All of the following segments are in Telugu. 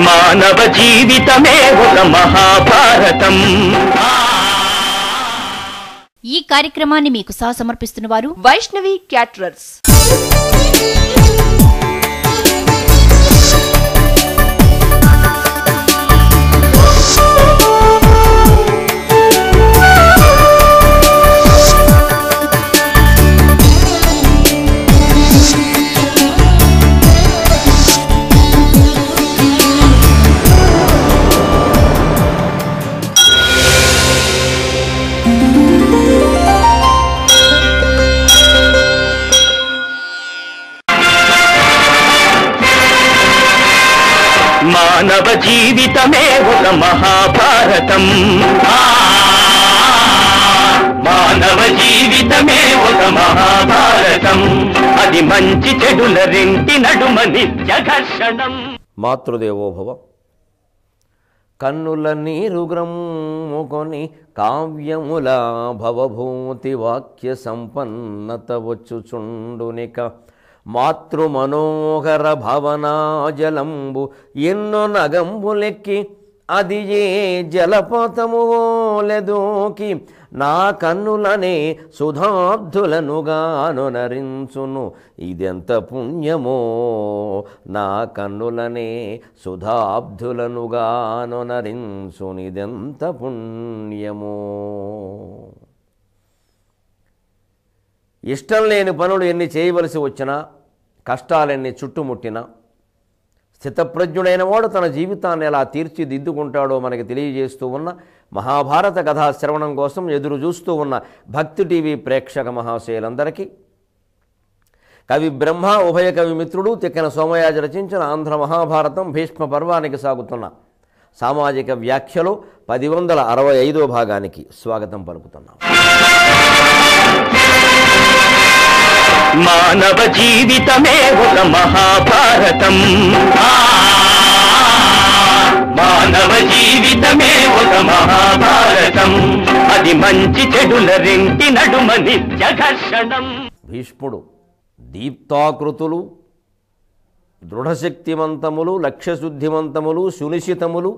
మానవ జీవితమే ఒక మహాభారతం. ఈ కార్యక్రమాన్ని మీకు సమర్పిస్తున్న వారు వైష్ణవి క్యాటరర్స్. మానవ జీవితమే ఒక మహాభారతం. మానవ జీవితమే ఒక మహాభారతం. అది మంచి చెడుల రెంటి నడుమ నిత్య ఘర్షణం. మాతృదేవోభవ. కన్నుల నీరుగ్రమ్ముకొని కావ్యముల భవభూతి వాక్య సంపన్నత వచ్చుచుండునిక మాతృమనోహర భవనాజలంబు ఎన్నో నగంబులెక్కి అది ఏ జలపాతములెదోకి నా కన్నులనే సుధాబ్దులనుగాను నరించును ఇదెంత పుణ్యమో. నా కన్నులనే సుధాబ్దులనుగాను నరించును ఇదెంత పుణ్యమో. ఇష్టం లేని పనులు ఎన్ని చేయవలసి వచ్చినా, కష్టాలెన్ని చుట్టుముట్టినా, స్థితప్రజ్ఞుడైన వాడు తన జీవితాన్ని ఎలా తీర్చిదిద్దుకుంటాడో మనకి తెలియజేస్తూ ఉన్న మహాభారత కథా శ్రవణం కోసం ఎదురు చూస్తూ ఉన్న భక్తి టీవీ ప్రేక్షక మహాశయులందరికీ కవి బ్రహ్మ ఉభయ కవి మిత్రుడు తిక్కన సోమయాజి రచించిన ఆంధ్ర మహాభారతం భీష్మ పర్వానికి సాగుతున్న సామాజిక వ్యాఖ్యలో 1065వ భాగానికి స్వాగతం పలుకుతున్నాం. మానవ జీవితమే ఒక మహాభారతం. మానవ జీవితమే ఒక మహాభారతం. అది మంచి చెడుల రెంటి నడుమ నిత్య ఘర్షణం. భీష్ముడు దీప్తాకృతులు, దృఢశక్తివంతములు, లక్ష్యశుద్ధివంతములు, సునిశ్చితములు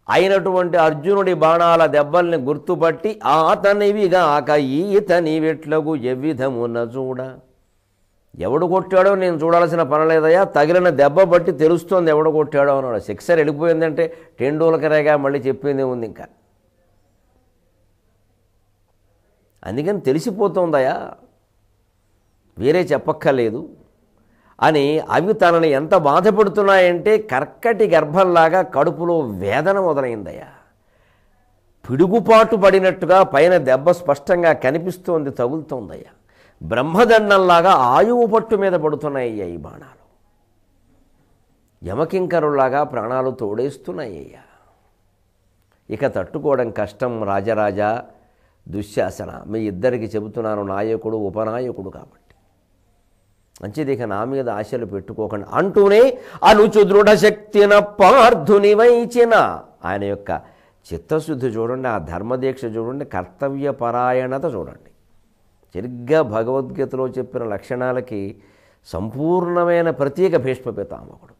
అయినటువంటి అర్జునుడి బాణాల దెబ్బల్ని గుర్తుపట్టి ఆతనివిగాక ఈతనివెట్లగు ఎవ్విధమున చూడ. ఎవడు కొట్టాడో నేను చూడాల్సిన పనిలేదయ్యా, తగిలిన దెబ్బ బట్టి తెలుస్తోంది ఎవడు కొట్టాడో అన్నాడు. సిక్సర్ వెళ్ళిపోయిందంటే టెండూల్కరేగా మళ్ళీ చెప్పిందే ఉంది ఇంకా. అందుకని తెలిసిపోతుందయ్యా, వేరే చెప్పక్కర్లేదు అని. అవి తనని ఎంత బాధపడుతున్నాయంటే కర్కటి గర్భంలాగా కడుపులో వేదన మొదలైందయ్యా. పిడుగుపాటు పడినట్టుగా పైన దెబ్బ స్పష్టంగా కనిపిస్తోంది, తగులుతోందయ్యా. బ్రహ్మదండంలాగా ఆయువు పట్టు మీద పడుతున్నాయ్యా ఈ బాణాలు. యమకింకరులాగా ప్రాణాలు తోడేస్తున్నాయ్యా. ఇక తట్టుకోవడం కష్టం రాజరాజా దుశ్శాసన. మీ ఇద్దరికి చెబుతున్నాను, నాయకుడు ఉపనాయకుడు కాబట్టి. మంచిది, ఇక నా మీద ఆశలు పెట్టుకోకండి అంటూనే అనుచు దృఢశక్తిన పార్థుని వైచిన ఆయన యొక్క చిత్తశుద్ధి చూడండి, ఆ ధర్మదీక్ష చూడండి, కర్తవ్య పరాయణత చూడండి. సరిగ్గా భగవద్గీతలో చెప్పిన లక్షణాలకి సంపూర్ణమైన ప్రతీక భీష్మ పితామహుడు.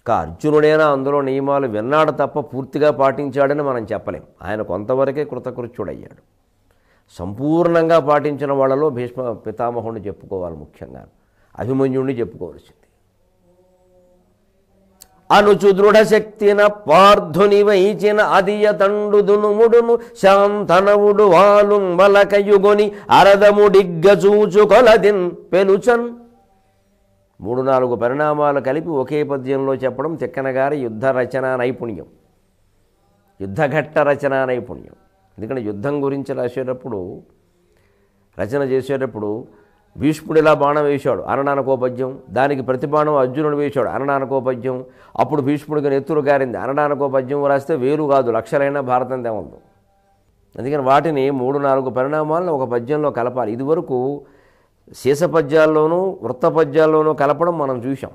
అర్జునుడైనా అందులో నియమాలు విన్నాడు తప్ప పూర్తిగా పాటించాడని మనం చెప్పలేం. ఆయన కొంతవరకే కృతకృత్యుడయ్యాడు. సంపూర్ణంగా పాటించిన వాళ్ళలో భీష్మ పితామహుడిని చెప్పుకోవాలి. ముఖ్యంగా అభిమన్యుడిని చెప్పుకోవాల్సింది. అనుచు దృఢశక్తిన పార్థుని వైచిన అదియ తండు దునుముడును శాంతనవుడు వాలు బలకయుగొని అరదముడిగ్గచూచు కొలదిన్ పెలుచన్. 3-4 పరిణామాలు కలిపి ఒకే పద్యంలో చెప్పడం తిక్కనగారి యుద్ధ రచనా నైపుణ్యం, యుద్ధఘట్ట రచనా నైపుణ్యం. ఎందుకంటే యుద్ధం గురించి రాసేటప్పుడు, రచన చేసేటప్పుడు భీష్ముడు ఇలా బాణం వేశాడు అనడానికో పద్యం, దానికి ప్రతి బాణం అర్జునుడు వేశాడు అనడానికో పద్యం, అప్పుడు భీష్ముడికి నెత్తురు గారింది అనడానికో పద్యం రాస్తే వేలు కాదు లక్షలైనా భారతం తెవద్దు. అందుకని వాటిని 3-4 పరిణామాలను ఒక పద్యంలో కలపాలి. ఇదివరకు శీస పద్యాల్లోనూ వృత్త పద్యాల్లోనూ కలపడం మనం చూసాం.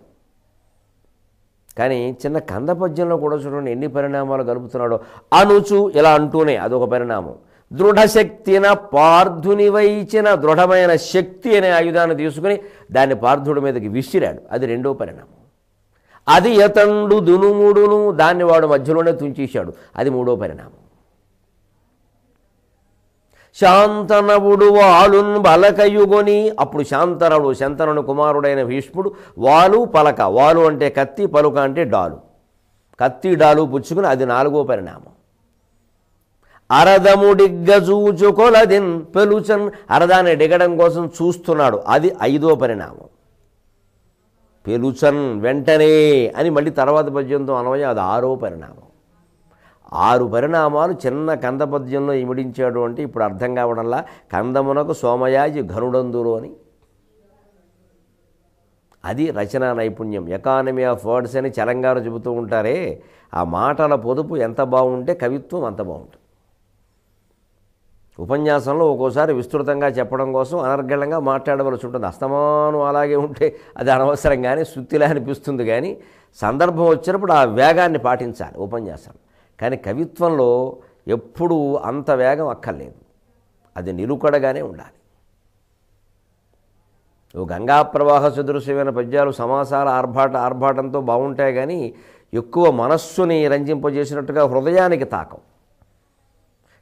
కానీ చిన్న కంద పద్యంలో కూడా చూడండి ఎన్ని పరిణామాలు కలుపుతున్నాడో. అనుచు ఇలా అంటూనే అదొక పరిణామం. దృఢశక్తిన పార్థుని వైచిన, దృఢమైన శక్తి అనే ఆయుధాన్ని తీసుకుని దాన్ని పార్థుడి మీదకి విసిరాడు, అది రెండో పరిణామం. అది యతండు దునుముడును, దాన్ని వాడు మధ్యలోనే తుంచేశాడు. అది మూడో పరిణామం. శాంతనవుడు వాలున్ బలకయుగొని, అప్పుడు శాంతనవుడు శంతనుని కుమారుడైన భీష్ముడు వాలు పలక, వాలు అంటే కత్తి, పలుక అంటే డాలు, కత్తి డాలు పుచ్చుకుని, అది నాలుగో పరిణామం. అరదముడిగ్గజూచు కొలదిన్ పెలుచన్, అరదాన్ని దిగడం కోసం చూస్తున్నాడు, అది ఐదో పరిణామం. పెలుచన్ వెంటనే అని మళ్ళీ తర్వాత పద్యంతో అన్వయం, అది ఆరో పరిణామం. 6 పరిణామాలు చిన్న కంద పద్యంలో ఇమిడించాడు అంటే ఇప్పుడు అర్థం కావడంలా కందమునకు సోమయాజి ఘనుడందురు అని. అది రచనా నైపుణ్యం. ఎకానమీ ఆఫ్ వర్డ్స్ అని చలంగారు చెబుతూ ఉంటారే, ఆ మాటల పొదుపు ఎంత బాగుంటే కవిత్వం అంత బాగుంటుంది. ఉపన్యాసంలో ఒక్కోసారి విస్తృతంగా చెప్పడం కోసం అనర్గళంగా మాట్లాడవలసి ఉంటుంది. అస్తమానం అలాగే ఉంటే అది అనవసరంగానే శుద్ధిలా అనిపిస్తుంది. కానీ సందర్భం వచ్చినప్పుడు ఆ వేగాన్ని పాటించాలి ఉపన్యాసం. కానీ కవిత్వంలో ఎప్పుడూ అంత వేగం అక్కర్లేదు, అది నిలుకడగానే ఉండాలి. గంగా ప్రవాహ సదృశ్యమైన పద్యాలు సమాసాల ఆర్భాటంతో బాగుంటాయి, కానీ ఎక్కువ మనస్సుని రంజింపజేసినట్టుగా హృదయానికి తాకం.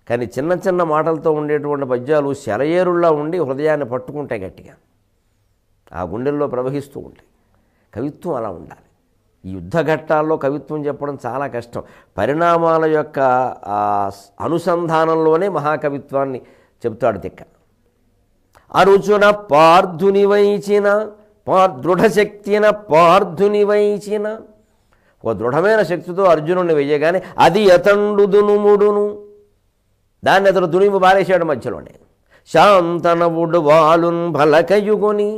కానీ చిన్న చిన్న మాటలతో ఉండేటువంటి పద్యాలు శరయేరుల్లా ఉండి హృదయాన్ని పట్టుకుంటాయి గట్టిగా, ఆ గుండెల్లో ప్రవహిస్తూ ఉంటాయి. కవిత్వం అలా ఉండాలి. ఈ యుద్ధ ఘట్టాల్లో కవిత్వం చెప్పడం చాలా కష్టం. పరిణామాల యొక్క అనుసంధానంలోనే మహాకవిత్వాన్ని చెప్తాడు తిక్క. అరుచున పార్థుని వైచిన దృఢశక్తిన పార్థుని వైచిన, ఒక దృఢమైన శక్తితో అర్జునుడిని వెయ్యగానే అది అతండు దునుముడును, దాన్ని అతను దునిమి బారేశాడు మధ్యలోనే. శాంతనవుడు వాలున్ బలకయుగొని,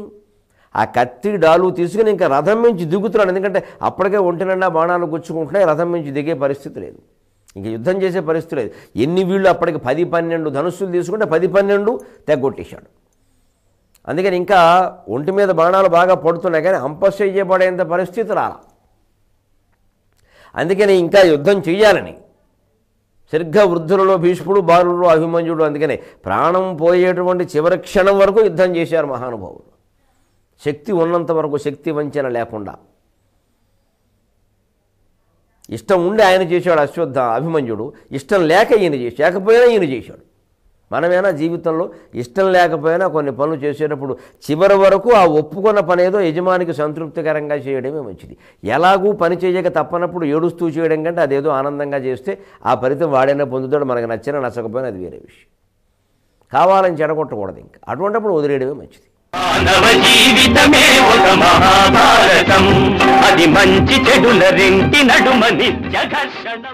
ఆ కత్తి డాలు తీసుకుని ఇంకా రథం నుంచి దిగుతున్నాడు. ఎందుకంటే అప్పటికే ఒంటి నిండా బాణాలు గుచ్చుకుంటున్నాయి, రథం నుంచి దిగే పరిస్థితి లేదు, ఇంక యుద్ధం చేసే పరిస్థితి లేదు. ఎన్ని వీళ్ళు అప్పటికి 10-12 ధనుస్సులు తీసుకుంటే 10-12 తెగొట్టేశాడు. అందుకని ఇంకా ఒంటి మీద బాణాలు బాగా పడుతున్నాయి, కానీ అంపశయ్యపడేంత పరిస్థితి రాలా. అందుకని ఇంకా యుద్ధం చెయ్యాలని సరిగ్గా వృద్ధులలో భీష్ముడు, బాలుడు, అభిమన్యుడు, అందుకనే ప్రాణం పోయేటువంటి చివరి క్షణం వరకు యుద్ధం చేశారు మహానుభావులు. శక్తి ఉన్నంత వరకు, శక్తి వంచన లేకుండా. ఇష్టం ఉండి ఆయన చేశాడు అభిమన్యుడు, ఇష్టం లేక ఈయన చేసి, లేకపోయినా ఈయన చేశాడు. మనమేనా జీవితంలో ఇష్టం లేకపోయినా కొన్ని పనులు చేసేటప్పుడు చివరి వరకు ఆ ఒప్పుకున్న పని ఏదో యజమానికి సంతృప్తికరంగా చేయడమే మంచిది. ఎలాగూ పని చేయక తప్పనప్పుడు ఏడుస్తూ చేయడం కంటే అదేదో ఆనందంగా చేస్తే ఆ ఫలితం వాడైనా పొందుతాడు. మనకు నచ్చినా నచ్చకపోయినా అది వేరే విషయం. కావాలని చెడగొట్టకూడదు. ఇంకా అటువంటిప్పుడు వదిలేయడమే మంచిది. మానవ జీవితమే ఒక మహాభారతం, అది మంచి చెడుల రెంటి నడుమ నిత్య ఘర్షణం.